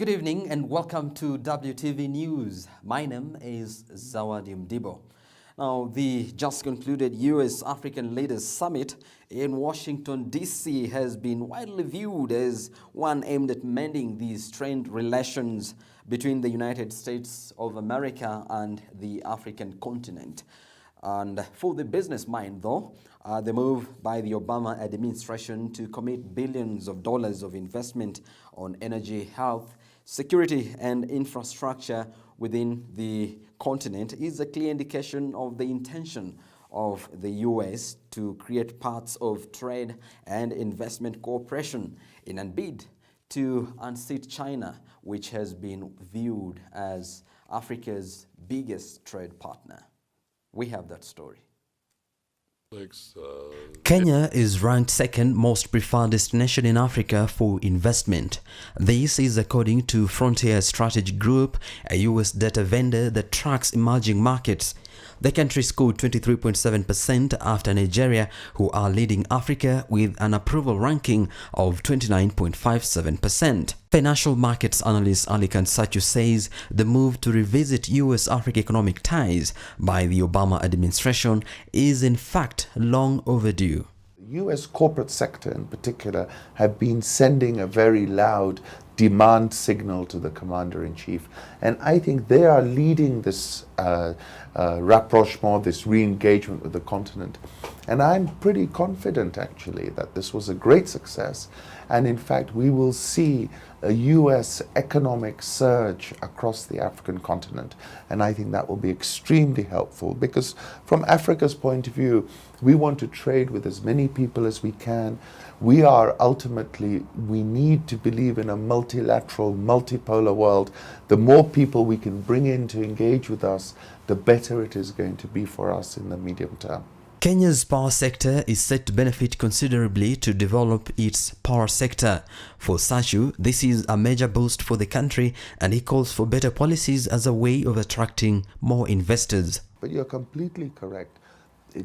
Good evening and welcome to WTV News. My name is Rading Biko. Now, the just concluded U.S.-African Leaders Summit in Washington, D.C. has been widely viewed as one aimed at mending the strained relations between the United States of America and the African continent. And for the business mind, though, the move by the Obama administration to commit billions of dollars of investment on energy, health, security and infrastructure within the continent is a clear indication of the intention of the U.S. to create paths of trade and investment cooperation in a bid to unseat China, which has been viewed as Africa's biggest trade partner. We have that story. Kenya is ranked second most preferred destination in Africa for investment. This is according to Frontier Strategy Group, a US data vendor that tracks emerging markets. The country scored 23.7% after Nigeria, who are leading Africa with an approval ranking of 29.57%. Financial markets analyst Ali Kansachu says the move to revisit US-Africa economic ties by the Obama administration is in fact long overdue. The US corporate sector in particular have been sending a very loud demand signal to the commander-in-chief, and I think they are leading this rapprochement, this re-engagement with the continent. And I'm pretty confident actually that this was a great success, and in fact we will see a US economic surge across the African continent, and I think that will be extremely helpful because from Africa's point of view, we want to trade with as many people as we can. We need to believe in a multilateral, multipolar world. The more people we can bring in to engage with us, the better it is going to be for us in the medium term. Kenya's power sector is set to benefit considerably to develop its power sector. For Sachu, this is a major boost for the country, and he calls for better policies as a way of attracting more investors. But you're completely correct.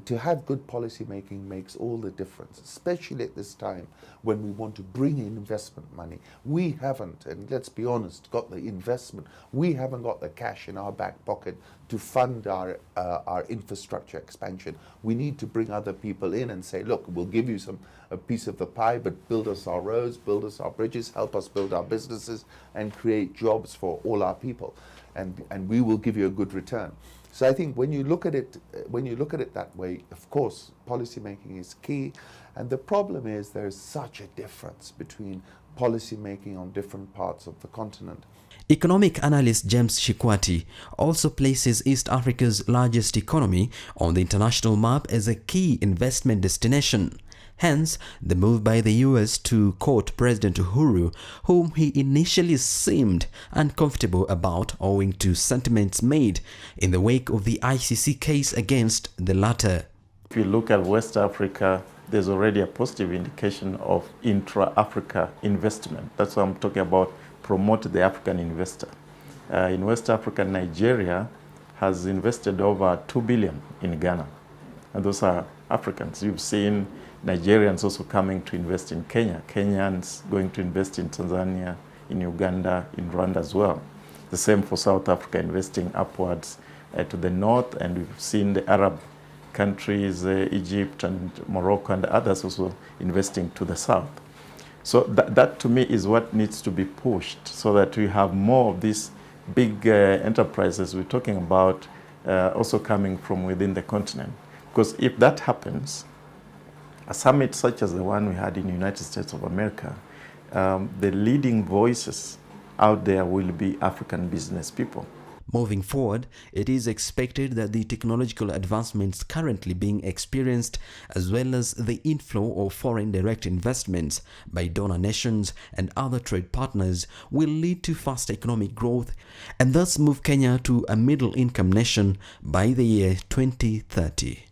To have good policy making makes all the difference, especially at this time when we want to bring in investment money. We haven't, and let's be honest, got the investment. We haven't got the cash in our back pocket to fund our infrastructure expansion. We need to bring other people in and say, look, we'll give you a piece of the pie, but build us our roads, build us our bridges, help us build our businesses and create jobs for all our people. And we will give you a good return. So I think when you look at it that way, of course, policy making is key. And the problem is there is such a difference between policy making on different parts of the continent. Economic analyst James Shikwati also places East Africa's largest economy on the international map as a key investment destination. Hence, the move by the US to court President Uhuru, whom he initially seemed uncomfortable about owing to sentiments made in the wake of the ICC case against the latter. If you look at West Africa, there's already a positive indication of intra-Africa investment. That's what I'm talking about, promote the African investor. In West Africa, Nigeria has invested over $2 billion in Ghana. And those are Africans. You've seen Nigerians also coming to invest in Kenya, Kenyans going to invest in Tanzania, in Uganda, in Rwanda as well. The same for South Africa, investing upwards to the north, and we've seen the Arab countries, Egypt and Morocco and others also investing to the south. So that to me is what needs to be pushed so that we have more of these big enterprises we're talking about also coming from within the continent. Because if that happens, a summit such as the one we had in the United States of America, the leading voices out there will be African business people. Moving forward, it is expected that the technological advancements currently being experienced, as well as the inflow of foreign direct investments by donor nations and other trade partners, will lead to faster economic growth and thus move Kenya to a middle-income nation by the year 2030.